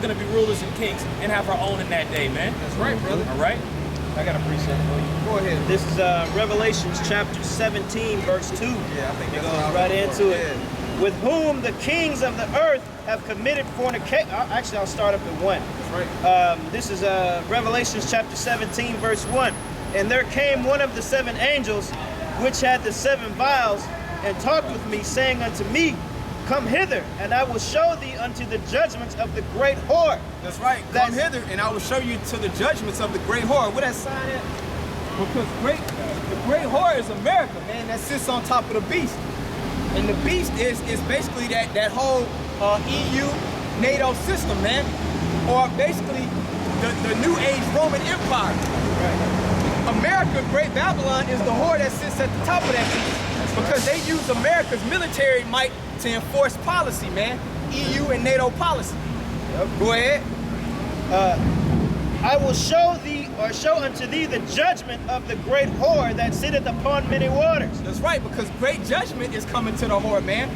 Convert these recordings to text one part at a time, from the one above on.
going to be rulers and kings and have our own in that day, man. That's right, brother. All right? I got a precept for you. Go ahead. This is Revelations chapter 17, verse 2. Yeah, I think it that's goes what I was right looking into for. it. Yeah. With whom the kings of the earth have committed fornication. Actually, I'll start up at 1. That's right. This is Revelations chapter 17, verse 1. And there came one of the 7 angels, which had the 7 vials, and talked with me, saying unto me, Come hither, and I will show thee unto the judgments of the great whore. That's right. Come hither, and I will show you to the judgments of the great whore. What that sign at? Because the great whore is America, man. That sits on top of the beast, and the beast is basically that whole EU, NATO system, man, or basically the New Age Roman Empire. Right. America, Great Babylon, is the whore that sits at the top of that beast, because they use America's military might to enforce policy, man. EU and NATO policy. Yep. Go ahead. I will show thee, or show unto thee, the judgment of the great whore that sitteth upon many waters. That's right, because great judgment is coming to the whore, man.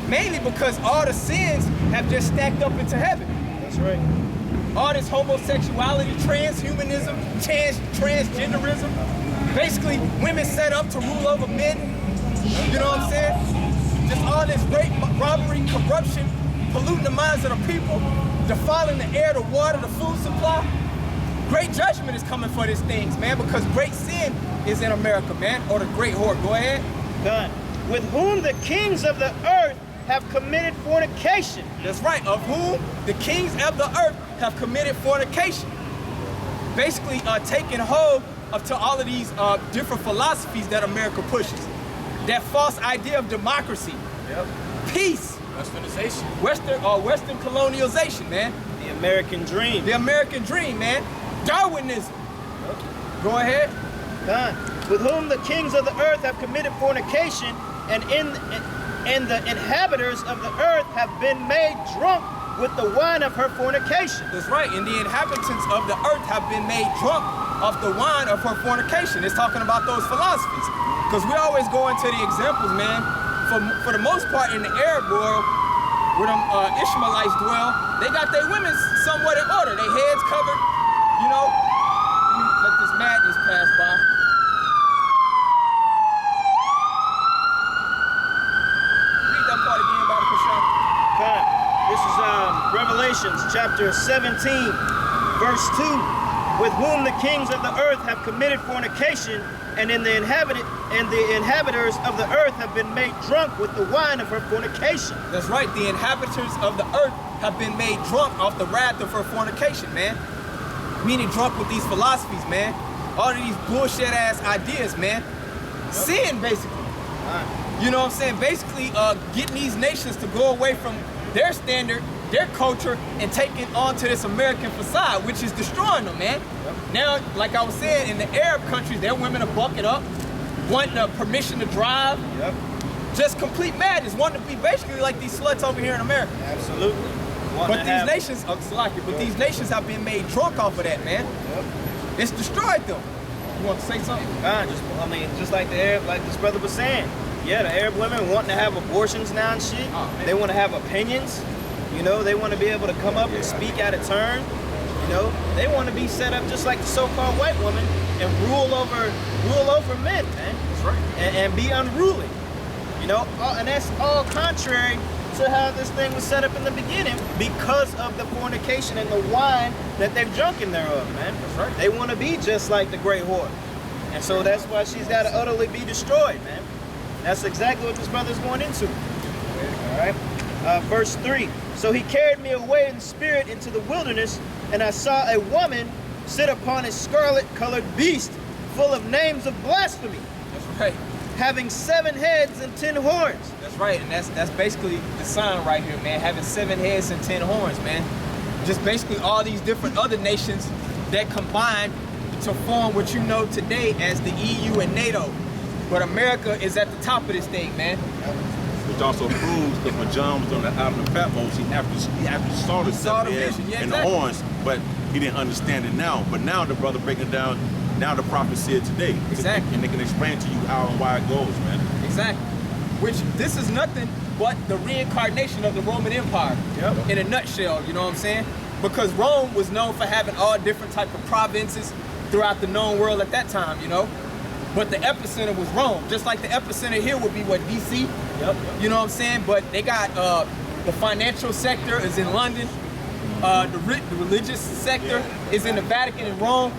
Mainly because all the sins have just stacked up into heaven. That's right. All this homosexuality, transhumanism, transgenderism, basically women set up to rule over men. You know what I'm saying? Just all this rape, robbery, corruption, polluting the minds of the people, defiling the air, the water, the food supply. Great judgment is coming for these things, man, because great sin is in America, man, or the great whore. Go ahead. Done. With whom the kings of the earth have committed fornication. That's right, of whom the kings of the earth have committed fornication. Basically, taking hold to all of these different philosophies that America pushes. That false idea of democracy, peace, Westernization, Western colonialization, man. The American dream. The American dream, man. Darwinism. Go ahead. Done. With whom the kings of the earth have committed fornication, and the inhabitants of the earth have been made drunk with the wine of her fornication. That's right, and the inhabitants of the earth have been made drunk off the wine of her fornication. It's talking about those philosophies. Because we always go into the examples, man. For the most part in the Arab world, where them Ishmaelites dwell, they got their women somewhat in order. Their heads covered, you know. Let me let this madness pass by. Read that part again, Brother Prashant. This is Revelations chapter 17, verse 2. With whom the kings of the earth have committed fornication, and the inhabitants of the earth have been made drunk with the wine of her fornication. That's right, the inhabitants of the earth have been made drunk off the wrath of her fornication, man. Meaning drunk with these philosophies, man. All of these bullshit ass ideas, man. Sin, basically. You know what I'm saying? Basically, getting these nations to go away from their standard, their culture, and taking on to this American facade, which is destroying them, man. Now, like I was saying, in the Arab countries, their women are bucking up, wanting permission to drive. Just complete madness, wanting to be basically like these sluts over here in America. Absolutely. But these nations, these nations have been made drunk off of that, man. It's destroyed them. You want to say something? Just like the Arab, like this brother was saying. Yeah, the Arab women wanting to have abortions now and shit. They want to have opinions. You know, they want to be able to come up and speak out of turn. You know, they want to be set up just like the so-called white woman and rule over men, man. That's right. And be unruly. You know, and that's all contrary to how this thing was set up in the beginning because of the fornication and the wine that they've drunken thereof, man. That's right. They want to be just like the great whore. And so that's why she's got to utterly be destroyed, man. That's exactly what this brother's going into. All right. Verse 3. So he carried me away in spirit into the wilderness, and I saw a woman sit upon a scarlet-colored beast, full of names of blasphemy. That's right. Having 7 heads and 10 horns. That's right, and that's basically the sign right here, man. Having 7 heads and 10 horns, man. Just basically all these different other nations that combine to form what you know today as the EU and NATO. But America is at the top of this thing, man. Which also proves that when John was on the island of Patmos, he actually saw the 7 heads and the horns, but he didn't understand it now. But now the brother breaking down, now the prophet said today. Exactly. And they can explain to you how and why it goes, man. Exactly. Which this is nothing but the reincarnation of the Roman Empire. Yep. In a nutshell, you know what I'm saying? Because Rome was known for having all different type of provinces throughout the known world at that time, you know? But the epicenter was Rome. Just like the epicenter here would be what, DC? Yep. You know what I'm saying? But they got the financial sector is in London. The religious sector is in the Vatican in Rome.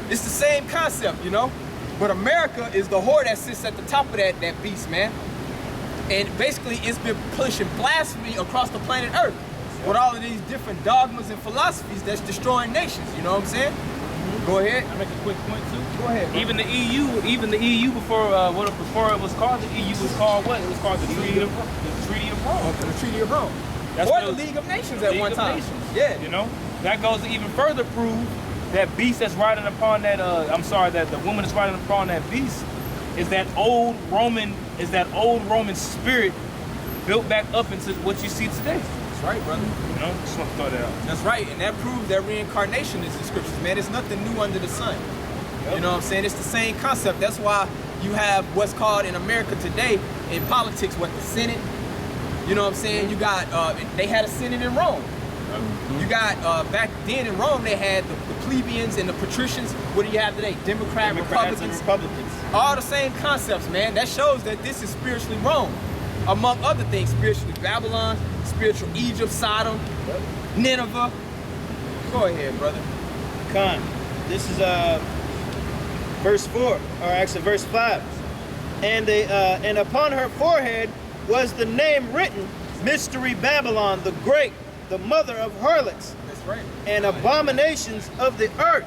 It's the same concept, you know? But America is the whore that sits at the top of that beast, man. And basically it's been pushing blasphemy across the planet Earth with all of these different dogmas and philosophies that's destroying nations, you know what I'm saying? Go ahead. I make a quick point too. Go ahead. Bro. Even the EU before before it was called the EU was called what? It was called the Treaty of Rome. The Treaty of Rome. That's or what the it was- League of Nations The at League one of time. Nations. Yeah. You know, that goes to even further prove that beast that's riding upon that. That the woman that's riding upon that beast is that old Roman spirit built back up into what you see today. That's right, brother. You know, just want to throw that out. That's right, and that proves that reincarnation is in scriptures, man. It's nothing new under the sun. Yep. You know what I'm saying? It's the same concept. That's why you have what's called in America today in politics, what the Senate. You know what I'm saying? You got they had a Senate in Rome. You got back then in Rome they had the plebeians and the patricians. What do you have today? Democrats Democrats and Republicans. Republicans. All the same concepts, man. That shows that this is spiritually Rome. Among other things, spiritually Babylon, spiritual Egypt, Sodom, Nineveh. Go ahead, brother. Con. This is verse 4, or actually verse 5. And upon her forehead was the name written, Mystery Babylon the Great, the mother of harlots That's right. and abominations of the earth.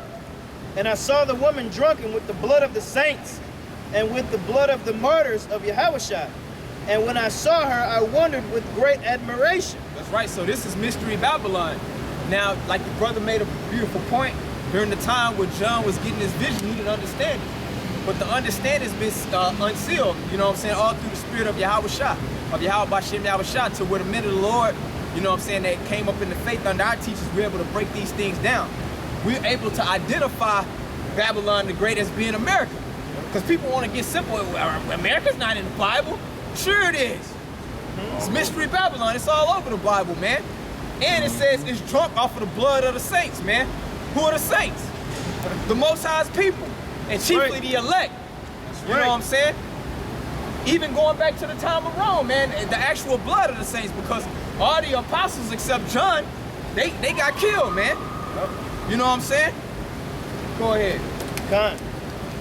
And I saw the woman drunken with the blood of the saints and with the blood of the martyrs of Yahushua. And when I saw her, I wondered with great admiration. That's right. So this is Mystery Babylon. Now, like the brother made a beautiful point, during the time when John was getting his vision, he didn't understand it. But the understanding has been unsealed, you know what I'm saying, all through the spirit of Yahushua, of Yahweh Bashem Yahushua, to where the men of the Lord, you know what I'm saying, that came up in the faith under our teachers, we're able to break these things down. We're able to identify Babylon the Great as being America. Because people want to get simple. America's not in the Bible. Sure it is. It's Mystery Babylon. It's all over the Bible, man. And it says it's drunk off of the blood of the saints, man. Who are the saints? The Most High's people. And chiefly right. the elect. You know right. what I'm saying? Even going back to the time of Rome, man, the actual blood of the saints, because all the apostles except John, they got killed, man. You know what I'm saying? Go ahead. Con.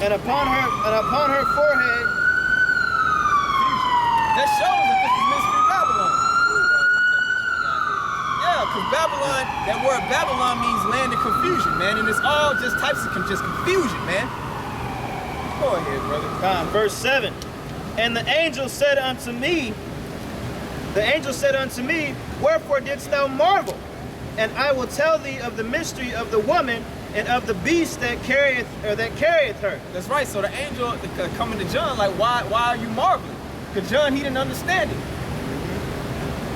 And upon her forehead, That shows that this is Mystery Babylon. Yeah, because Babylon, that word Babylon means land of confusion, man. And it's all just types of just confusion, man. Go ahead, brother. Con, verse 7. And the angel said unto me, wherefore didst thou marvel? And I will tell thee of the mystery of the woman and of the beast that carrieth her. That's right. So the angel coming to John, like, why are you marveling? Because John, he didn't understand it.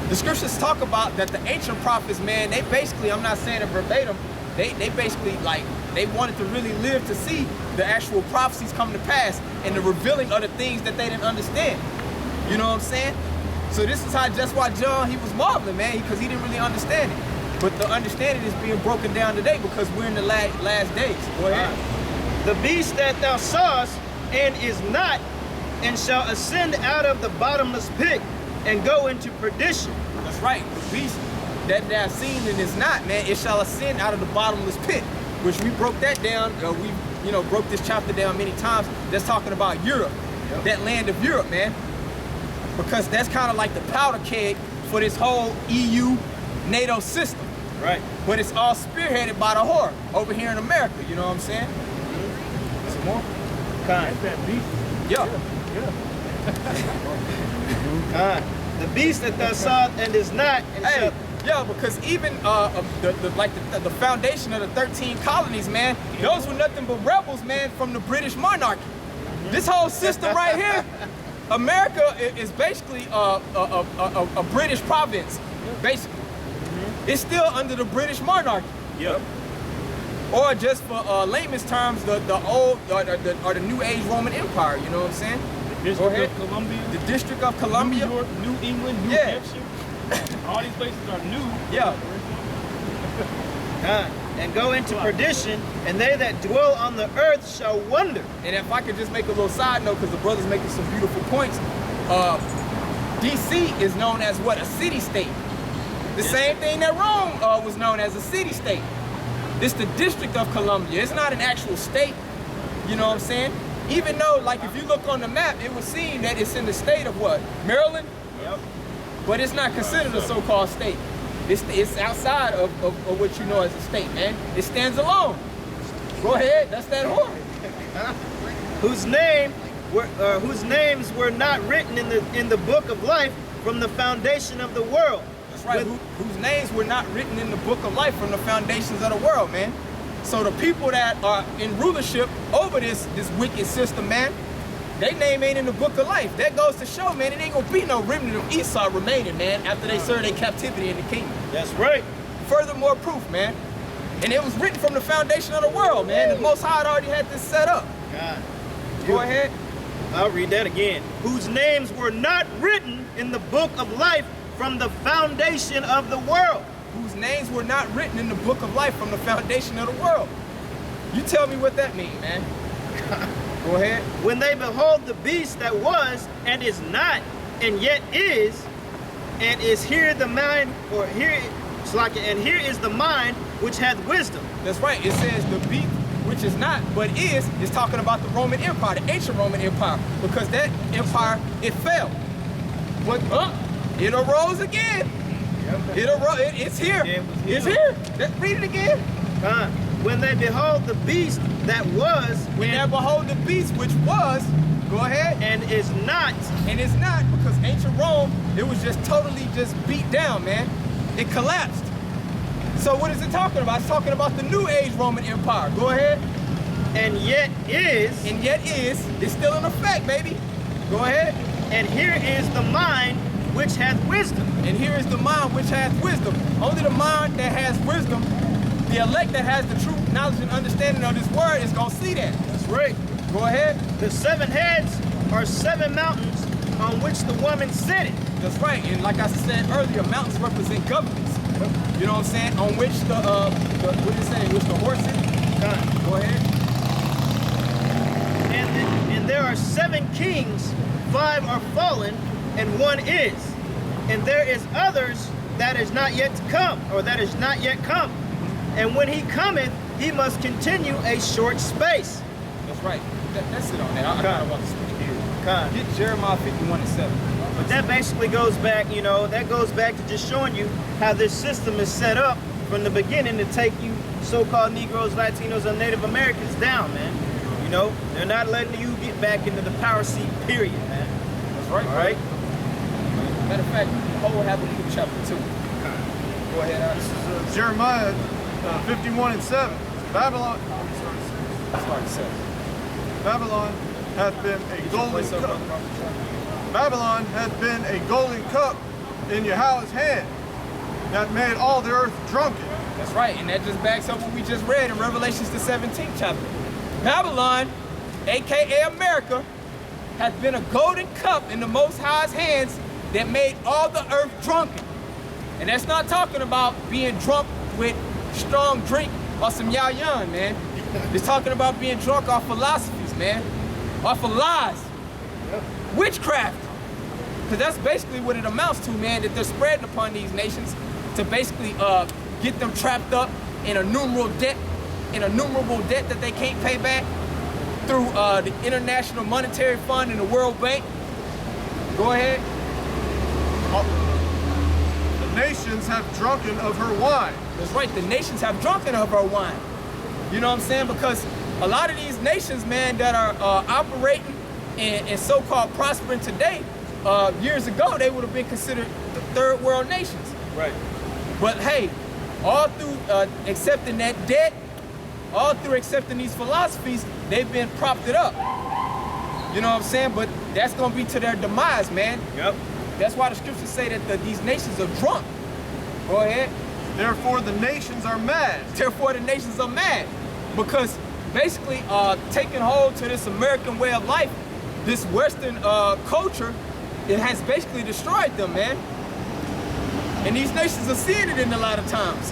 The scriptures talk about that the ancient prophets, man, they basically, I'm not saying it verbatim, they basically, like, they wanted to really live to see the actual prophecies come to pass and the revealing of the things that they didn't understand. You know what I'm saying? So this is just why John, he was marveling, man, because he didn't really understand it. But the understanding is being broken down today because we're in the last days. Go ahead. The beast that thou sawest and is not, and shall ascend out of the bottomless pit and go into perdition. That's right. The beast that thou seen and is not, man, it shall ascend out of the bottomless pit, which we broke that down. We broke this chapter down many times. That's talking about Europe, that land of Europe, man, because that's kind of like the powder keg for this whole EU, NATO system. Right. But it's all spearheaded by the whore over here in America. You know what I'm saying? Some more? Kind. That beast. Yeah. The beast that thou sawest and is not, and Hey, shall, yeah, because even the foundation of the 13 colonies, man, those were nothing but rebels, man, from the British monarchy. This whole system right here, America is basically a British province, basically. It's still under the British monarchy. Yep. Or just for layman's terms, the old or the New Age Roman Empire. You know what I'm saying? District ahead. of Columbia, The District of Columbia. New York, New England, New Yeah. Hampshire. All these places are new. Yeah. And go into perdition, and they that dwell on the earth shall wonder. And if I could just make a little side note, because the brother's making some beautiful points. DC is known as what? A city-state. The same thing that Rome was known as a city-state. This the District of Columbia. It's not an actual state. You know what I'm saying? Even though, like, if you look on the map, it would seem that it's in the state of what? Maryland? Yep. But it's not considered a so-called state. It's outside of what you know as a state, man. It stands alone. Go ahead, that's that whore. Whose names were not written in the book of life from the foundation of the world. That's right, whose names were not written in the book of life from the foundations of the world, man. So the people that are in rulership over this wicked system, man, their name ain't in the book of life. That goes to show, man, it ain't gonna be no remnant of Esau remaining, man, after they serve their captivity in the kingdom. That's right. Furthermore proof, man. And it was written from the foundation of the world, man. The Most High had already had this set up. God. Go ahead. I'll read that again. Whose names were not written in the book of life from the foundation of the world. Whose names were not written in the book of life from the foundation of the world. You tell me what that means, man. Go ahead. When they behold the beast that was and is not and yet is, and is here the mind, or here it's like, and here is the mind which hath wisdom. That's right. It says the beast, which is not, but is talking about the Roman Empire, the ancient Roman Empire, because that empire, it fell. But it arose again. It arose. It's here. It's here. Read it again. When they behold the beast that was, When they behold the beast, which was, go ahead. and is not, And it's not, because ancient Rome, it was just totally just beat down, man. It collapsed. So what is it talking about? It's talking about the New Age Roman Empire. Go ahead. and yet is, And yet is, it's still in effect, baby. Go ahead. and here is the mind which hath wisdom. And here is the mind which hath wisdom. Only the mind that has wisdom, the elect that has the true knowledge and understanding of this word is going to see that. That's right. Go ahead. The 7 heads are 7 mountains on which the woman sitteth. That's right. And like I said earlier, mountains represent governments. You know what I'm saying? On which the what did it say? Which the horse is? Go ahead. And there are 7 kings, 5 are fallen, and 1 is. And there is others that is not yet to come, or that is not yet come. And when he cometh, he must continue a short space. That's right. That's it on that. I don't want to switch gears. Get Jeremiah 51:7. But that basically goes back, you know, that goes back to just showing you how this system is set up from the beginning to take you so-called Negroes, Latinos, and Native Americans down, man. You know, they're not letting you get back into the power seat, period, man. That's right. All right? Matter of fact, Paul Habakkuk chapter 2. Go ahead, Alex. Jeremiah 51:7. Babylon, Start to say. Babylon hath been a golden Place up, cup. brother. Babylon hath been a golden cup in Yahweh's hand that made all the earth drunken. That's right, and that just backs up what we just read in Revelations the 17th chapter. Babylon, aka America, hath been a golden cup in the Most High's hands that made all the earth drunken. And that's not talking about being drunk with strong drink or some yayan, man. It's talking about being drunk off philosophies, man. Off of lies. Witchcraft. Because that's basically what it amounts to, man, that they're spreading upon these nations to basically get them trapped up in innumerable debt that they can't pay back through the International Monetary Fund and the World Bank. Go ahead. The nations have drunken of her wine. That's right, the nations have drunken of her wine. You know what I'm saying? Because a lot of these nations, man, that are operating and so-called prospering today, years ago, they would have been considered the third world nations. Right. But hey, all through accepting that debt, all through accepting these philosophies, they've been propped it up. You know what I'm saying? But that's going to be to their demise, man. Yep. That's why the scriptures say that these nations are drunk. Go ahead. Therefore the nations are mad. Therefore the nations are mad. Because basically taking hold to this American way of life this Western culture, it has basically destroyed them, man. And these nations are seeing it in a lot of times.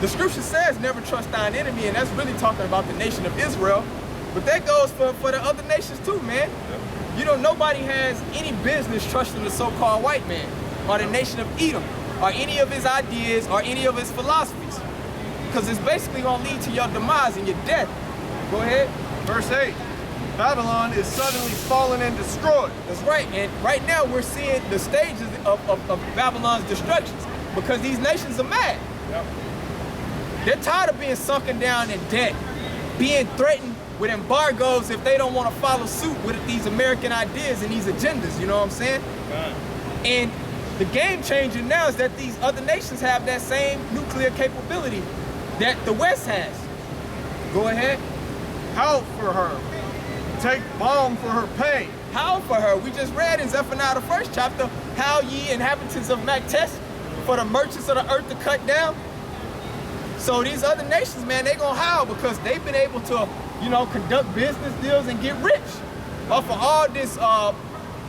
The scripture says never trust thine enemy, and that's really talking about the nation of Israel. But that goes for the other nations too, man. You know, nobody has any business trusting the so-called white man or the nation of Edom or any of his ideas or any of his philosophies. Because it's basically going to lead to your demise and your death. Go ahead. Verse 8, Babylon is suddenly fallen and destroyed. That's right. And right now we're seeing the stages of Babylon's destructions because these nations are mad. They're tired of being sunken down in debt, being threatened with embargoes if they don't want to follow suit with these American ideas and these agendas, you know what I'm saying? And the game changer now is that these other nations have that same nuclear capability that the West has. Go ahead. Howl for her. Take balm for her pain. Howl for her. We just read in Zephaniah the 1st chapter, howl ye inhabitants of Maktesh, for the merchants of the earth to cut down. So these other nations, man, they gonna howl because they've been able to, you know, conduct business deals and get rich off of all this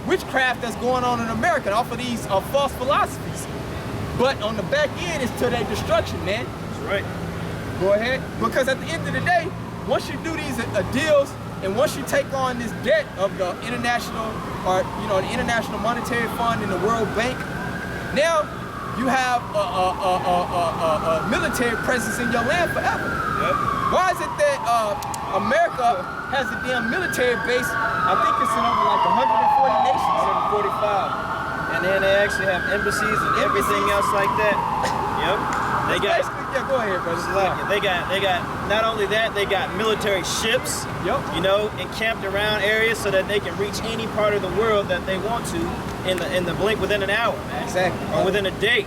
witchcraft that's going on in America, off of these false philosophies. But on the back end, it's to their destruction, man. That's right. Go ahead. Because at the end of the day, once you do these deals and once you take on this debt of the international, or you know, the International Monetary Fund and the World Bank, now you have a military presence in your land forever. Yep. Why is it that America has a damn military base? I think it's in over like 140 nations. 145. And then they actually have embassies and everything else like that. Yep. They got. Yeah, go ahead, brother. They got not only that, they got military ships, you know, encamped around areas so that they can reach any part of the world that they want to in the blink within an hour, man. Exactly. Or within a day,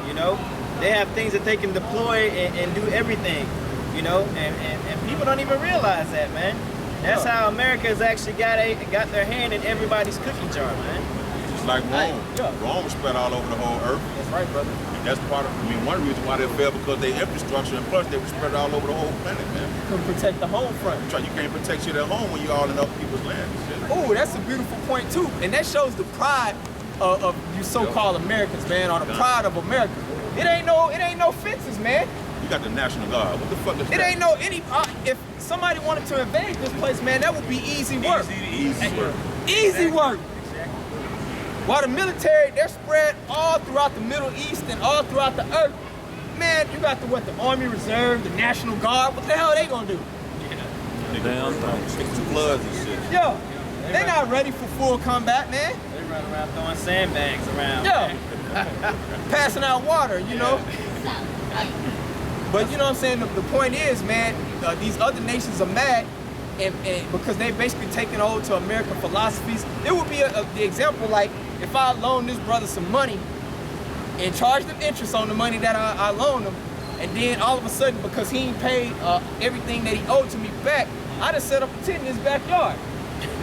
you know. They have things that they can deploy and do everything, you know, and people don't even realize that, man. That's how America has actually got their hand in everybody's cookie jar, man. Just like Rome. Rome was spread all over the whole earth. That's right, brother. And that's part of, I mean, one reason why they fell because they infrastructure, and plus they were spread all over the whole planet, man. To protect the home front. You can't protect shit at home when you're all in other people's land and shit. Oh, that's a beautiful point too. And that shows the pride of you so-called Americans, man, or the pride of America. It ain't no fences, man. You got the National Guard. What the fuck is that? It ain't no if somebody wanted to invade this place, man, that would be easy work. Easy work. Easy work. While the military, they're spread all throughout the Middle East and all throughout the earth. Man, you got the Army Reserve, the National Guard. What the hell are they gonna do? Stick to floods and shit. Yo, they're not ready for full combat, man. They run around throwing sandbags around. Yeah. Passing out water, you know. But you know what I'm saying? The point is, man, these other nations are mad, and because they basically taken over to American philosophies. It would be the example like if I loan this brother some money and charge them interest on the money that I loaned him, and then all of a sudden, because he ain't paid everything that he owed to me back, I just set up a tent in his backyard.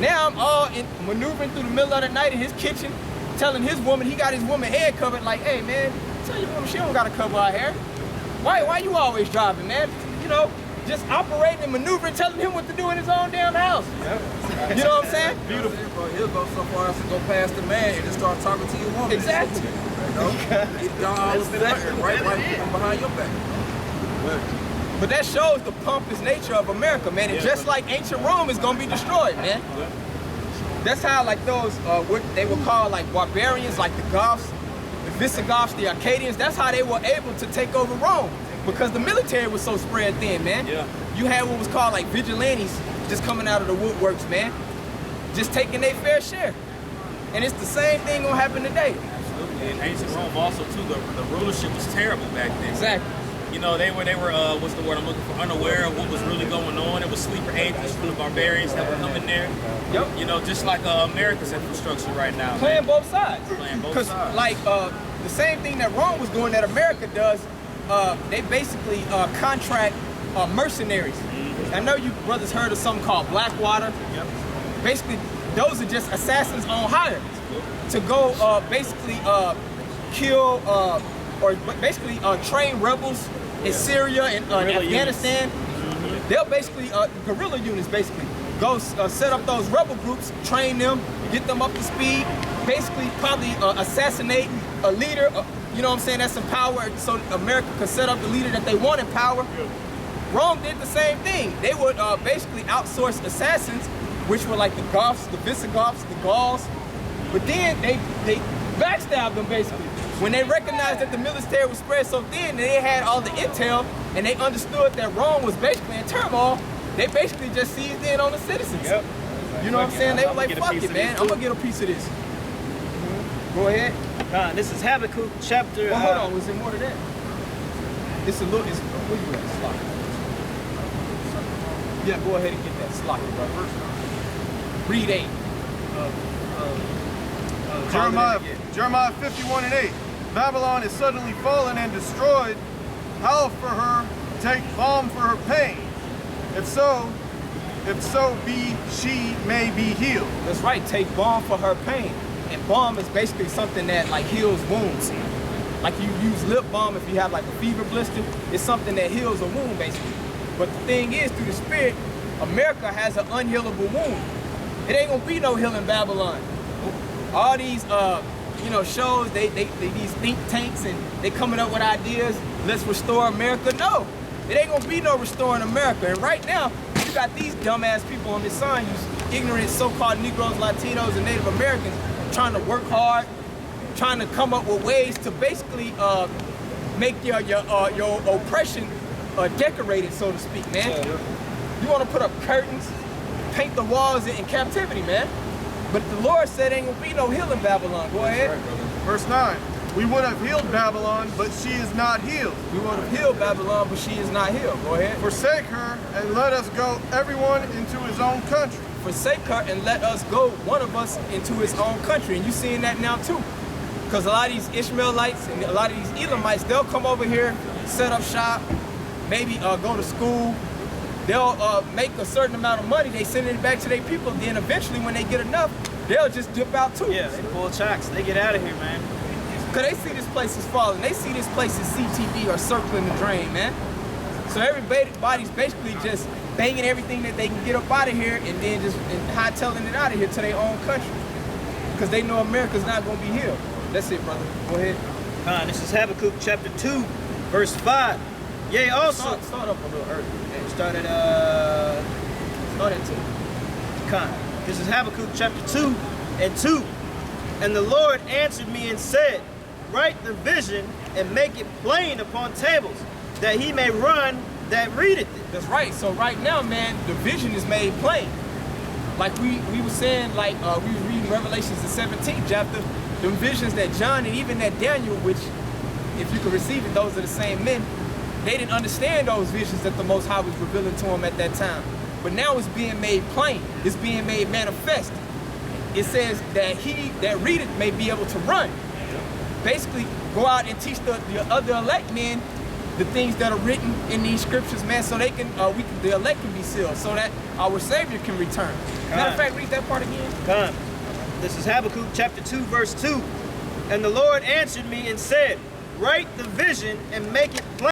Now I'm all maneuvering through the middle of the night in his kitchen, telling his woman, he got his woman head covered, like, hey man, tell your woman she don't gotta cover her hair. Why you always driving, man? You know, just operating and maneuvering, telling him what to do in his own damn house. Yep. You know what I'm saying? Beautiful. He'll go so far as to go past the man and just start talking to your woman. Exactly. You know? He's done all this right behind your back. But that shows the pompous nature of America, man. And just like ancient Rome is gonna be destroyed, man. That's how like those what they were called like barbarians, like the Goths, the Visigoths, the Arcadians. That's how they were able to take over Rome, because the military was so spread thin, man. Yeah. You had what was called like vigilantes just coming out of the woodworks, man. Just taking their fair share. And it's the same thing gonna happen today. Absolutely. In ancient Rome also too, the rulership was terrible back then. Exactly. You know, they were what's the word I'm looking for, unaware of what was really going on. It was sleeper agents from the barbarians that were coming there. Yep. You know, just like America's infrastructure right now. Playing both sides. Playing both Because sides. like the same thing that Rome was doing that America does, they basically contract mercenaries. I know you brothers heard of something called Blackwater. Yep. Basically, those are just assassins on hire to go basically kill or basically train rebels in Syria and Afghanistan. They'll basically, guerrilla units basically, go set up those rebel groups, train them, get them up to speed, basically probably assassinate a leader, you know what I'm saying, that's in power, so America could set up the leader that they want in power. Rome did the same thing. They would basically outsource assassins, which were like the Goths, the Visigoths, the Gauls, but then they backstabbed them basically. When they recognized that the military was spread so thin, they had all the intel, and they understood that Rome was basically in turmoil, they basically just seized in on the citizens. Yep. You know what I'm saying? They were like, fuck it, man, I'm gonna get a piece of this. Go ahead. This is Habakkuk chapter... Well, hold on, was there more to that? It's a little, where you at, Slock? Yeah, go ahead and get that Slock, bro. Read 8. Jeremiah 51:8. Babylon is suddenly fallen and destroyed. Howl for her, take balm for her pain. If so be she may be healed. That's right, take balm for her pain. And balm is basically something that like heals wounds. Like you use lip balm if you have like a fever blister, it's something that heals a wound basically. But the thing is, through the Spirit, America has an unhealable wound. It ain't gonna be no healing Babylon. All these shows, these think tanks, and they coming up with ideas, let's restore America. No, it ain't gonna be no restoring America. And right now, you got these dumbass people on this sign, you ignorant so-called Negroes, Latinos, and Native Americans trying to work hard, trying to come up with ways to basically make your oppression decorated, so to speak, man. You wanna put up curtains, paint the walls in captivity, man. But the Lord said ain't gonna be no healing Babylon. Go ahead. Right, verse 9. We would have healed Babylon, but she is not healed. We would have healed Babylon, but she is not healed. Go ahead. Forsake her and let us go, everyone into his own country. Forsake her and let us go, one of us, into his own country. And you seeing that now too. Because a lot of these Ishmaelites and a lot of these Elamites, they'll come over here, set up shop, maybe go to school. They'll make a certain amount of money, they send it back to their people, then eventually when they get enough, they'll just dip out too. Yeah, they pull chocks, they get out of here, man. Cause they see this place is falling, they see this place is CTV or circling the drain, man. So everybody's basically just banging everything that they can get up out of here and then just hightailing it out of here to their own country. Cause they know America's not gonna be healed. That's it, brother. Go ahead. This is Habakkuk chapter 2, verse 5. Yea, also... Start up a little early. Start at 2. This is Habakkuk chapter 2 and 2. And the Lord answered me and said, write the vision and make it plain upon tables, that he may run that readeth it. That's right. So right now, man, the vision is made plain. Like we were saying, like we were reading Revelations, the 17th chapter, the visions that John and even that Daniel, which if you could receive it, those are the same men, they didn't understand those visions that the Most High was revealing to them at that time. But now it's being made plain. It's being made manifest. It says that he that readeth may be able to run. Basically, go out and teach the other elect men the things that are written in these scriptures, man, so they can, the elect can be sealed, so that our Savior can return. Matter of fact, read that part again. This is Habakkuk chapter 2, verse 2. And the Lord answered me and said, write the vision and make it plain